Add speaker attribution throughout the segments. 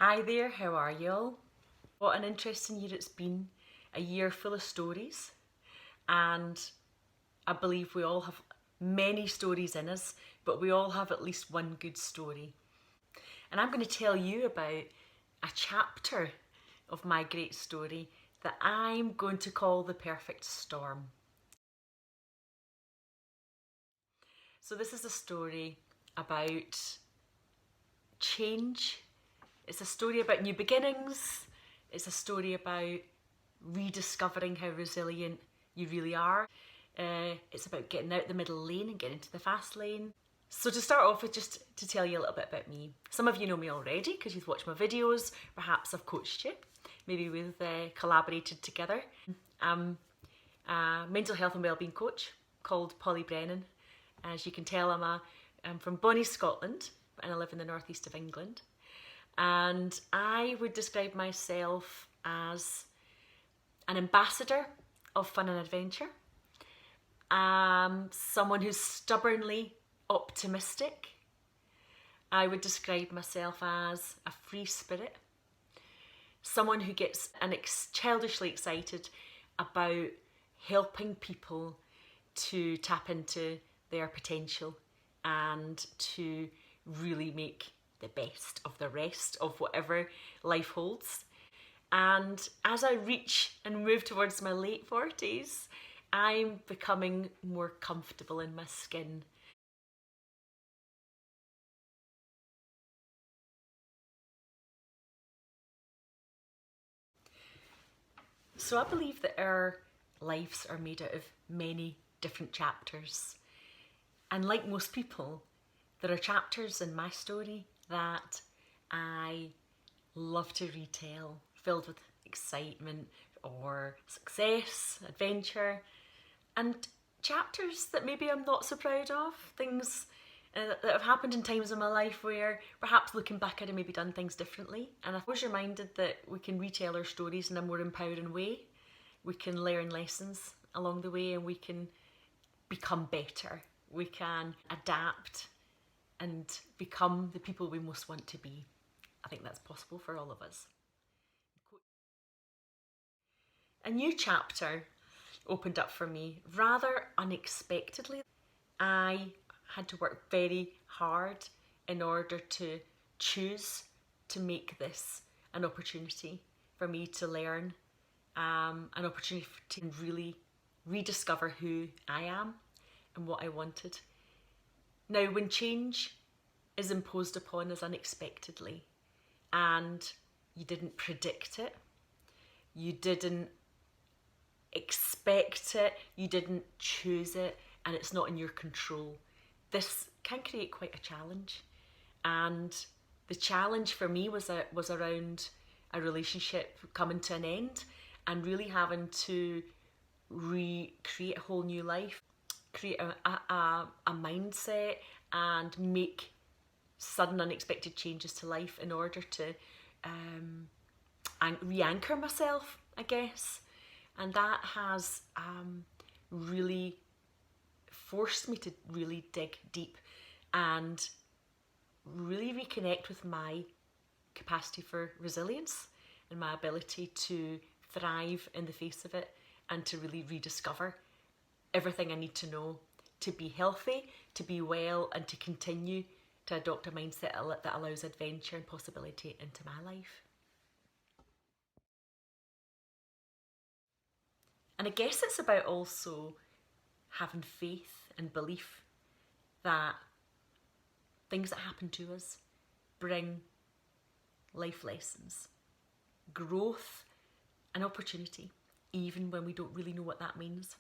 Speaker 1: Hi there, how are y'all? What an interesting year it's been. A year full of stories, and I believe we all have many stories in us, but we all have at least one good story. And I'm going to tell you about a chapter of my great story that I'm going to call The Perfect Storm. So, this is a story about change. It's a story about new beginnings. It's a story about rediscovering how resilient you really are. It's about getting out the middle lane and getting into the fast lane. So to start off with, just to tell you a little bit about me. Some of you know me already because you've watched my videos. Perhaps I've coached you. Maybe we've collaborated together. I'm a mental health and wellbeing coach called Polly Brennan. As you can tell, I'm from Bonnie, Scotland, and I live in the northeast of England. And I would describe myself as an ambassador of fun and adventure. Someone who's stubbornly optimistic. I would describe myself as a free spirit. Someone who gets childishly excited about helping people to tap into their potential and to really make the best of the rest of whatever life holds. And as I reach and move towards my late 40s, I'm becoming more comfortable in my skin. So I believe that our lives are made out of many different chapters. And like most people, there are chapters in my story that I love to retell, filled with excitement or success, adventure, and chapters that maybe I'm not so proud of, things that have happened in times of my life where perhaps looking back I'd have maybe done things differently. And I was reminded that we can retell our stories in a more empowering way. We can learn lessons along the way and we can become better. We can adapt and become the people we most want to be. I think that's possible for all of us. A new chapter opened up for me rather unexpectedly. I had to work very hard in order to choose to make this an opportunity for me to learn, an opportunity to really rediscover who I am and what I wanted. Now, when change is imposed upon us unexpectedly and you didn't predict it, you didn't expect it, you didn't choose it, and it's not in your control, this can create quite a challenge. And the challenge for me was around a relationship coming to an end and really having to recreate a whole new life, create a mindset and make sudden unexpected changes to life in order to re-anchor myself, I guess. And that has really forced me to really dig deep and really reconnect with my capacity for resilience and my ability to thrive in the face of it and to really rediscover everything I need to know to be healthy, to be well, and to continue to adopt a mindset that allows adventure and possibility into my life. And I guess it's about also having faith and belief that things that happen to us bring life lessons, growth, and opportunity, even when we don't really know what that means.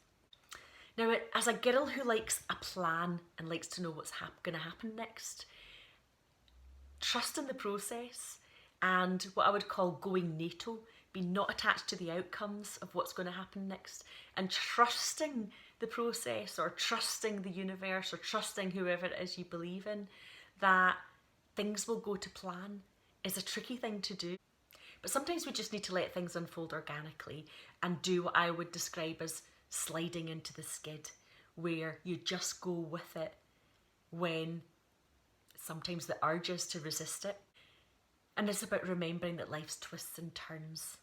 Speaker 1: Now, as a girl who likes a plan and likes to know what's going to happen next, trust in the process and what I would call going NATO, being not attached to the outcomes of what's going to happen next, and trusting the process or trusting the universe or trusting whoever it is you believe in, that things will go to plan, is a tricky thing to do. But sometimes we just need to let things unfold organically and do what I would describe as sliding into the skid, where you just go with it when sometimes the urge is to resist it. And it's about remembering that life's twists and turns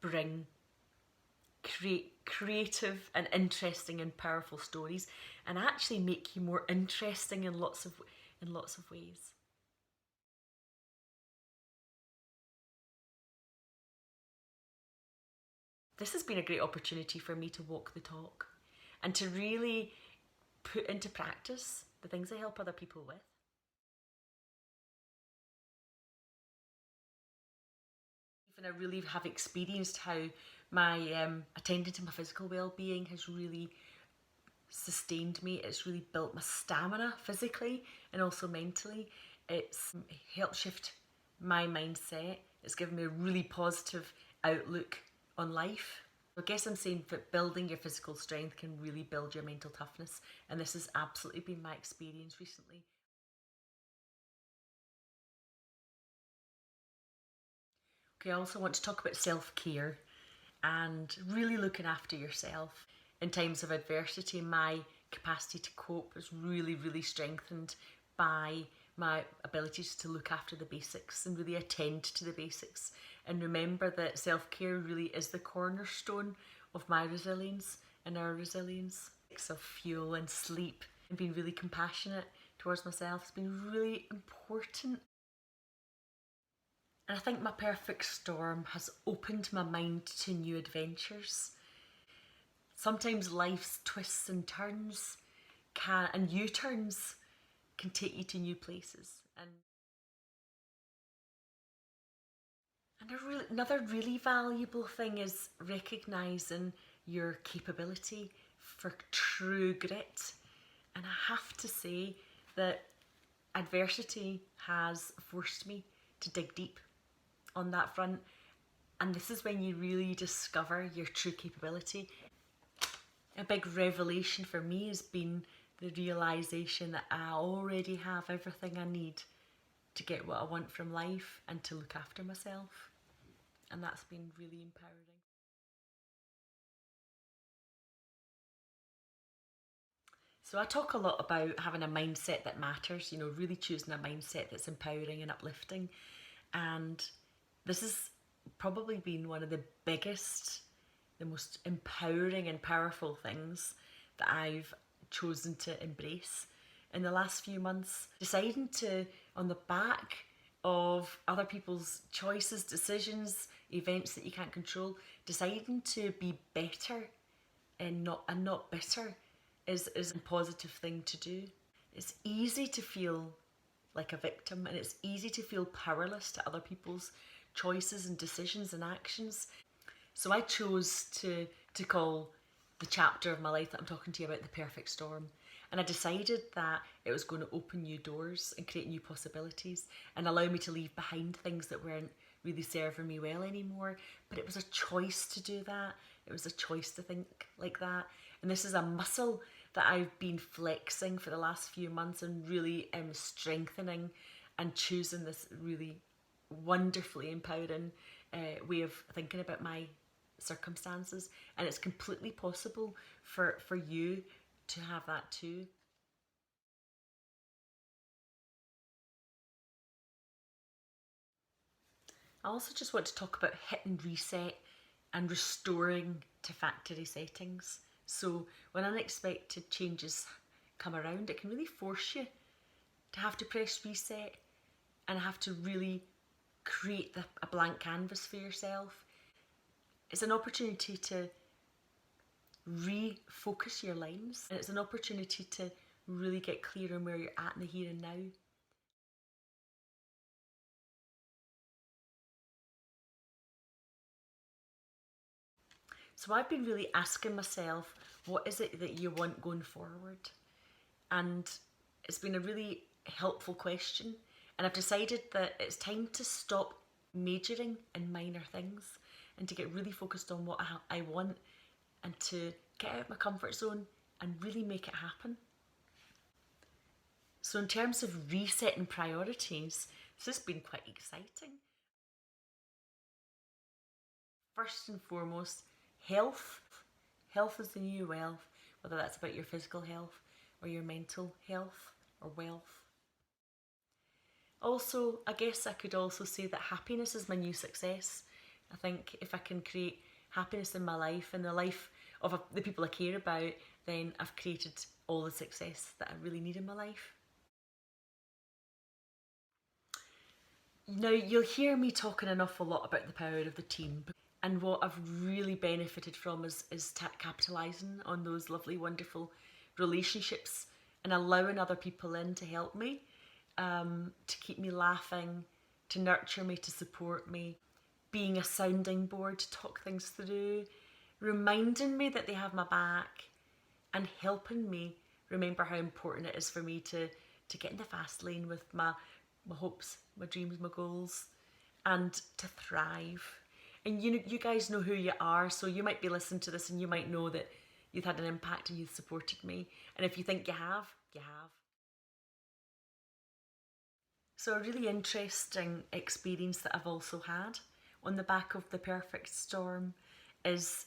Speaker 1: bring creative and interesting and powerful stories, and actually make you more interesting in lots of ways. This has been a great opportunity for me to walk the talk and to really put into practice the things I help other people with. And I really have experienced how my attending to my physical well-being has really sustained me. It's really built my stamina physically and also mentally. It's helped shift my mindset. It's given me a really positive outlook on life. I guess I'm saying that building your physical strength can really build your mental toughness, and this has absolutely been my experience recently. Okay, I also want to talk about self-care and really looking after yourself. In times of adversity, my capacity to cope is really strengthened by my abilities to look after the basics and really attend to the basics, and remember that self-care really is the cornerstone of my resilience and our resilience. Of fuel and sleep and being really compassionate towards myself has been really important. And I think my perfect storm has opened my mind to new adventures. Sometimes life's twists and turns and U-turns can take you to new places. And another really valuable thing is recognising your capability for true grit. And I have to say that adversity has forced me to dig deep on that front. And this is when you really discover your true capability. A big revelation for me has been the realisation that I already have everything I need to get what I want from life and to look after myself. And that's been really empowering. So I talk a lot about having a mindset that matters, really choosing a mindset that's empowering and uplifting. And this has probably been one of the biggest, the most empowering and powerful things that I've chosen to embrace in the last few months. Deciding to, on the back of other people's choices, decisions, events that you can't control, deciding to be better and not bitter is a positive thing to do. It's easy to feel like a victim, and it's easy to feel powerless to other people's choices and decisions and actions. So I chose to call the chapter of my life that I'm talking to you about the perfect storm. And I decided that it was going to open new doors and create new possibilities and allow me to leave behind things that weren't really serving me well anymore. But it was a choice to do that. It was a choice to think like that. And this is a muscle that I've been flexing for the last few months and really strengthening and choosing this really wonderfully empowering way of thinking about my circumstances. And it's completely possible for you to have that too. I also just want to talk about hit and reset and restoring to factory settings. So when unexpected changes come around, it can really force you to have to press reset and have to really create a blank canvas for yourself. It's an opportunity to refocus your lens, and it's an opportunity to really get clear on where you're at in the here and now. So I've been really asking myself, what is it that you want going forward? And it's been a really helpful question. And I've decided that it's time to stop majoring in minor things and to get really focused on what I want and to get out of my comfort zone and really make it happen. So in terms of resetting priorities, this has been quite exciting. First and foremost, health. Health is the new wealth, whether that's about your physical health or your mental health or wealth. Also, I guess I could also say that happiness is my new success. I think if I can create happiness in my life and the life of the people I care about, then I've created all the success that I really need in my life. Now, you'll hear me talking an awful lot about the power of the team, and what I've really benefited from is capitalising on those lovely, wonderful relationships and allowing other people in to help me, to keep me laughing, to nurture me, to support me, being a sounding board to talk things through, reminding me that they have my back, and helping me remember how important it is for me to get in the fast lane with my hopes, my dreams, my goals, and to thrive. And you guys know who you are, so you might be listening to this and you might know that you've had an impact and you've supported me. And if you think you have, you have. So a really interesting experience that I've also had on the back of the perfect storm is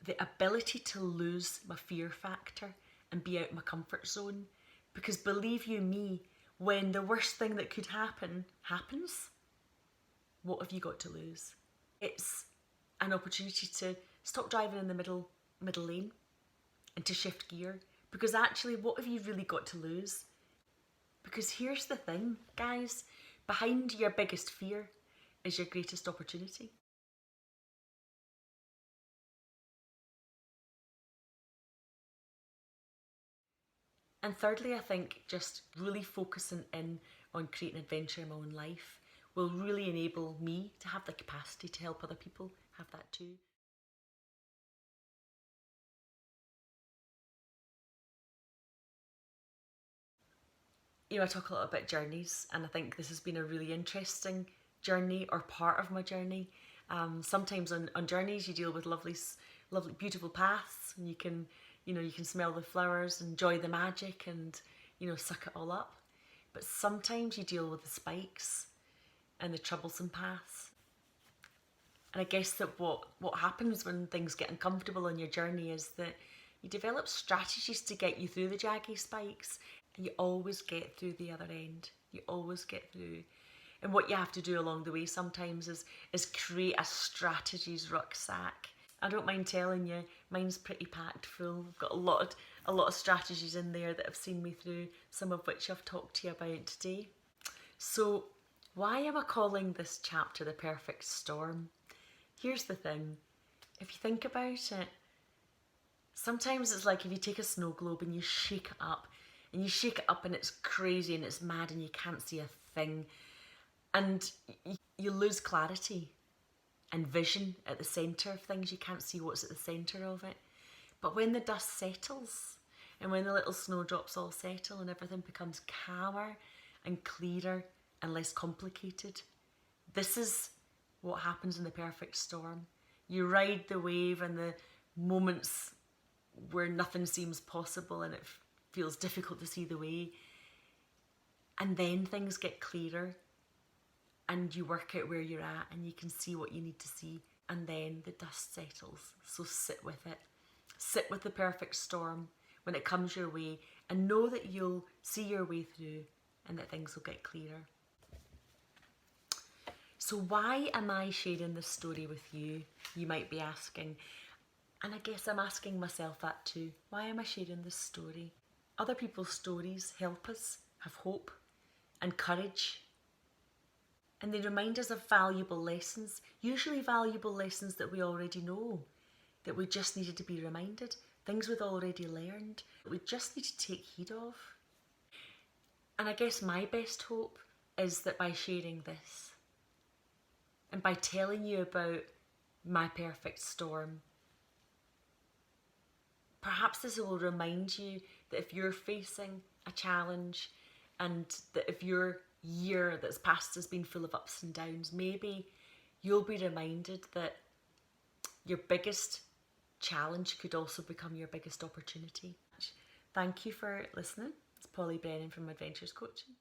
Speaker 1: the ability to lose my fear factor and be out my comfort zone. Because believe you me, when the worst thing that could happen happens, what have you got to lose? It's an opportunity to stop driving in the middle lane and to shift gear. Because actually, what have you really got to lose? Because here's the thing, guys, behind your biggest fear is your greatest opportunity. And thirdly, I think just really focusing in on creating adventure in my own life will really enable me to have the capacity to help other people have that too. I talk a lot about journeys, and I think this has been a really interesting journey or part of my journey. Sometimes on journeys you deal with lovely, beautiful paths, and you can smell the flowers, enjoy the magic, and suck it all up. But sometimes you deal with the spikes and the troublesome paths. And I guess that what happens when things get uncomfortable on your journey is that you develop strategies to get you through the jaggy spikes, and you always get through the other end. You always get through. And what you have to do along the way sometimes is create a strategies rucksack. I don't mind telling you, mine's pretty packed full. I've got a lot of strategies in there that have seen me through, some of which I've talked to you about today. So why am I calling this chapter The Perfect Storm? Here's the thing, if you think about it, sometimes it's like if you take a snow globe and you shake it up, and it's crazy and it's mad and you can't see a thing, and you lose clarity and vision at the centre of things. You can't see what's at the centre of it. But when the dust settles and when the little snowdrops all settle and everything becomes calmer and clearer and less complicated, this is what happens in the perfect storm. You ride the wave and the moments where nothing seems possible and it feels difficult to see the way. And then things get clearer and you work out where you're at and you can see what you need to see. And then the dust settles. So sit with it. Sit with the perfect storm when it comes your way and know that you'll see your way through and that things will get clearer. So why am I sharing this story with you? You might be asking. And I guess I'm asking myself that too. Why am I sharing this story? Other people's stories help us have hope and courage. And they remind us of valuable lessons, usually valuable lessons that we already know, that we just needed to be reminded, things we'd already learned, that we just need to take heed of. And I guess my best hope is that by sharing this, and by telling you about my perfect storm, perhaps this will remind you that if you're facing a challenge and that if your year that's passed has been full of ups and downs, maybe you'll be reminded that your biggest challenge could also become your biggest opportunity. Thank you for listening. It's Polly Brennan from Adventures Coaching.